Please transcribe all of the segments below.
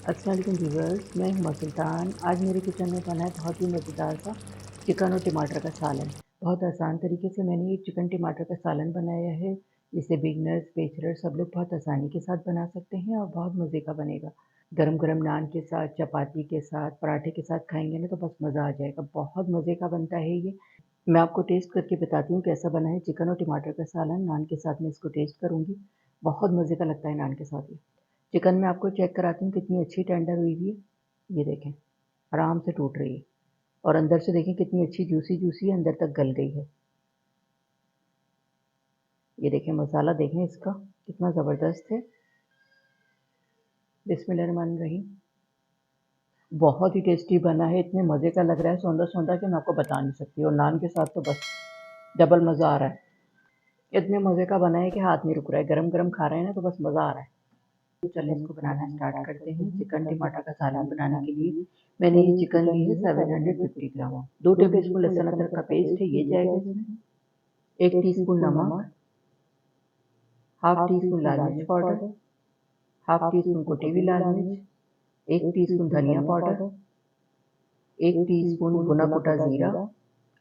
अस्सलाम वालेकुम व्यूअर्स, मैं हूं सुल्तान। आज मेरे किचन में बना है बहुत ही मज़ेदार सा चिकन और टमाटर का सालन। बहुत आसान तरीके से मैंने ये चिकन टमाटर का सालन बनाया है। इसे बिगनर्स, बैचलर्स सब लोग बहुत आसानी के साथ बना सकते हैं और बहुत मज़े का बनेगा। गरम गरम नान के साथ, चपाती के साथ, पराठे के साथ खाएंगे ना तो बस मज़ा आ जाएगा। बहुत मज़े का बनता है ये। मैं आपको टेस्ट करके बताती हूँ कैसा बना है चिकन और टमाटर का सालन। नान के साथ मैं इसको टेस्ट करूँगी। बहुत मज़े का लगता है नान के साथ ये। चिकन में आपको चेक कराती हूँ कितनी अच्छी टेंडर हुई हुई है। ये देखें, आराम से टूट रही है और अंदर से देखें कितनी अच्छी जूसी जूसी अंदर तक गल गई है। ये देखें, मसाला देखें इसका कितना ज़बरदस्त है। बिस्मिल्लाहिर्रहमानिर्रहीम। बहुत ही टेस्टी बना है, इतने मज़े का लग रहा है, सौंधा सौंधा कि मैं आपको बता नहीं सकती। और नान के साथ तो बस डबल मज़ा आ रहा है। इतने मज़े का बना है कि हाथ नहीं रुक रहा है। गरम गरम खा रहे हैं ना तो बस मज़ा आ रहा है। तो चलिए इसको बनाना स्टार्ट करते हैं। चिकन टमाटर का सालन बनाने के लिए मैंने ये चिकन ली है 750 ग्राम। 2 टेबलस्पून लहसुन अदरक का पेस्ट है, ये जाएगा इसमें। 1 टीस्पून नमक, हाफ टी स्पून लाल मिर्च पाउडर, हाफ टी स्पून कुटी हुई लाल मिर्च, 1 टीस्पून धनिया पाउडर, 1 टीस्पून भुना कुटा जीरा,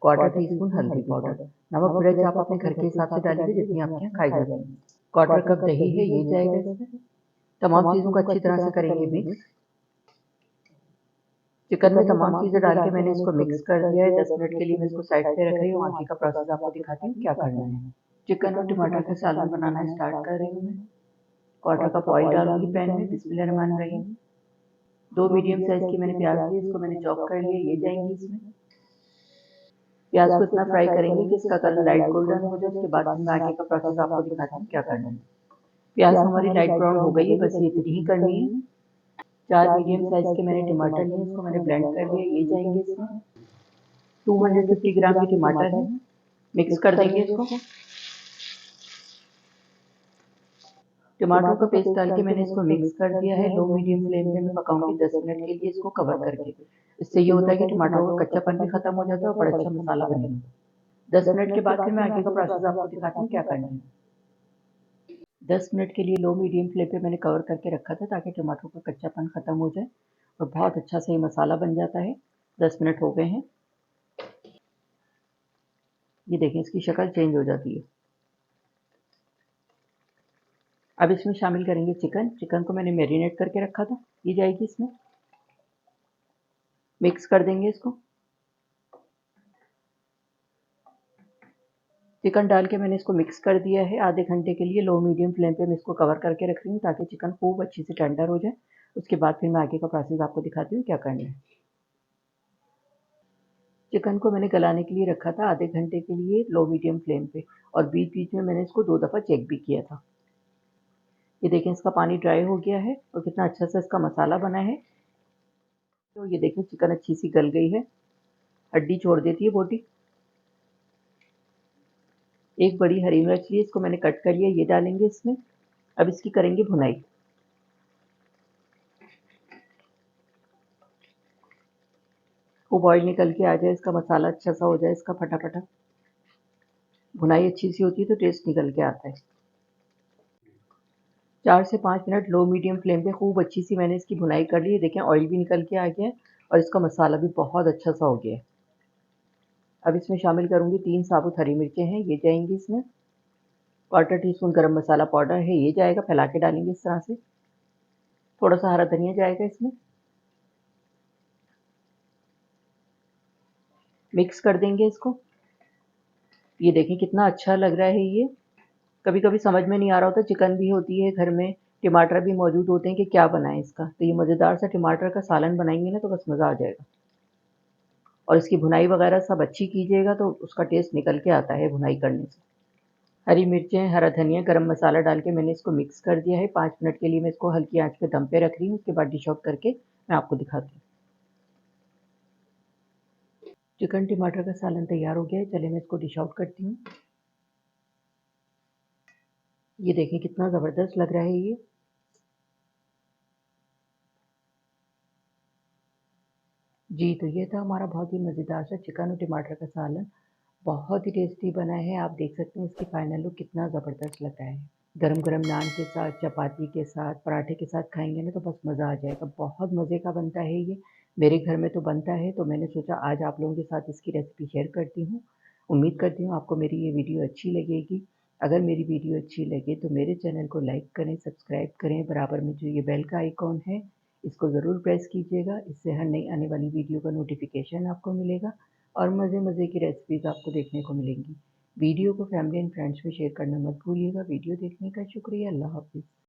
क्वार्टर टी स्पून हल्दी पाउडर। नमक मिर्च आप अपने घर के हिसाब से डालिए जितनी आपके यहाँ खाई जाती है। क्वार्टर कप दही है, ये जाएगा इसमें। तमाम चीज़ों को अच्छी तरह से करेंगे मिक्स। चिकन में तमाम चीज़ें डाल के मैंने इसको मिक्स कर दिया है। 10 मिनट के लिए मैं इसको साइड पे रख रही हूँ। आगे का प्रोसेस आपको दिखाती हूँ क्या करना है। चिकन और टमाटर का सालन बनाना स्टार्ट कर रही हूँ मैं। क्वार्टर कप ऑयल डालूंगी पैन में। बिस्मिल्लाहिर्रहमानिर्रहीम। 2 मीडियम साइज की मैंने प्याज ली, इसको मैंने चॉप कर लिया, ये जाएंगी इसमें। प्याज को इतना फ्राई करेंगे कि इसका कलर लाइट गोल्डन हो जाए। उसके बाद फिर मैं आगे का प्रोसेस आपको दिखाती हूँ क्या करना है। प्याज हमारी लाइट ब्राउन हो गई है, बस ये इतनी ही करनी है। 4 मीडियम साइज के मैंने टमाटर लिए, इसको मैंने ब्लेंड कर लिया, ये जाएंगे इसमें। 250 ग्राम ये टमाटर है, मिक्स कर देंगे इसको। टमाटरों का पेस्ट डाल के मैंने इसको मिक्स कर दिया है। लो मीडियम फ्लेम पे मैं पकाऊंगी 10 मिनट के लिए इसको कवर करके। इससे ये होता है कि टमाटरों का कच्चापन भी खत्म हो जाता है और बड़ा अच्छा मसाला बनेगा। 10 मिनट के बाद फिर मैं आगे का प्रोसेस आपको दिखाती हूँ क्या करना है। 10 मिनट के लिए लो मीडियम फ्लेम पे मैंने कवर करके रखा था ताकि टमाटरों का कच्चापन खत्म हो जाए और बहुत अच्छा से ये मसाला बन जाता है। 10 मिनट हो गए हैं। ये देखें, इसकी शक्ल चेंज हो जाती है। अब इसमें शामिल करेंगे चिकन। चिकन को मैंने मैरिनेट करके रखा था, ये जाएगी इसमें। मिक्स कर देंगे इसको। चिकन डाल के मैंने इसको मिक्स कर दिया है। आधे घंटे के लिए लो मीडियम फ्लेम पे मैं इसको कवर करके रख रही हूँ ताकि चिकन खूब अच्छी से टेंडर हो जाए। उसके बाद फिर मैं आगे का प्रोसेस आपको दिखाती हूँ क्या करना है। चिकन को मैंने गलाने के लिए रखा था आधे घंटे के लिए लो मीडियम फ्लेम पे, और बीच बीच में मैंने इसको 2 दफ़ा चेक भी किया था। ये देखें, इसका पानी ड्राई हो गया है और कितना अच्छा सा इसका मसाला बना है। तो ये देखें, चिकन अच्छी सी गल गई है, हड्डी छोड़ देती है बोटी। एक बड़ी हरी मिर्च ली, इसको मैंने कट कर लिया, ये डालेंगे इसमें। अब इसकी करेंगे भुनाई। खूब ऑयल निकल के आ जाए, इसका मसाला अच्छा सा हो जाए, इसका फटाफटा। भुनाई अच्छी सी होती है तो टेस्ट निकल के आता है। 4 से 5 मिनट लो मीडियम फ्लेम पे खूब अच्छी सी मैंने इसकी भुनाई कर ली है। देखें, ऑयल भी निकल के आ गया है और इसका मसाला भी बहुत अच्छा सा हो गया है। अब इसमें शामिल करूँगी 3 साबुत हरी मिर्चें हैं, ये जाएंगी इसमें। क्वार्टर टी स्पून गरम मसाला पाउडर है, ये जाएगा, फैला के डालेंगे इस तरह से। थोड़ा सा हरा धनिया जाएगा इसमें। मिक्स कर देंगे इसको। ये देखें कितना अच्छा लग रहा है ये। कभी कभी समझ में नहीं आ रहा होता, चिकन भी होती है घर में, टमाटर भी मौजूद होते हैं कि क्या बनाएं इसका, तो ये मज़ेदार सा टमाटर का सालन बनाएंगे ना तो बस मज़ा आ जाएगा। और इसकी भुनाई वगैरह सब अच्छी कीजिएगा तो उसका टेस्ट निकल के आता है भुनाई करने से। हरी मिर्चें, हरा धनिया, गरम मसाला डाल के मैंने इसको मिक्स कर दिया है। 5 मिनट के लिए मैं इसको हल्की आंच पे दम पे रख रही हूँ। उसके बाद डिश आउट करके मैं आपको दिखाती हूँ। चिकन टमाटर का सालन तैयार हो गया है, चलिए मैं इसको डिश आउट करती हूँ। ये देखें कितना ज़बरदस्त लग रहा है ये। जी, तो ये था हमारा बहुत ही मज़ेदार सा चिकन और टमाटर का सालन। बहुत ही टेस्टी बना है, आप देख सकते हैं इसकी फाइनल लुक कितना ज़बरदस्त लग रहा है। गरम गरम नान के साथ, चपाती के साथ, पराठे के साथ खाएंगे ना तो बस मज़ा आ जाएगा। बहुत मज़े का बनता है ये। मेरे घर में तो बनता है, तो मैंने सोचा आज आप लोगों के साथ इसकी रेसिपी शेयर करती हूँ। उम्मीद करती हूँ आपको मेरी ये वीडियो अच्छी लगेगी। अगर मेरी वीडियो अच्छी लगे तो मेरे चैनल को लाइक करें, सब्सक्राइब करें। बराबर में जो ये बेल का आइकॉन है, इसको ज़रूर प्रेस कीजिएगा। इससे हर नई आने वाली वीडियो का नोटिफिकेशन आपको मिलेगा और मज़े-मज़े की रेसिपीज़ आपको देखने को मिलेंगी। वीडियो को फैमिली एंड फ्रेंड्स में शेयर करना मत भूलिएगा। वीडियो देखने का शुक्रिया। अल्लाह हाफ़िज़।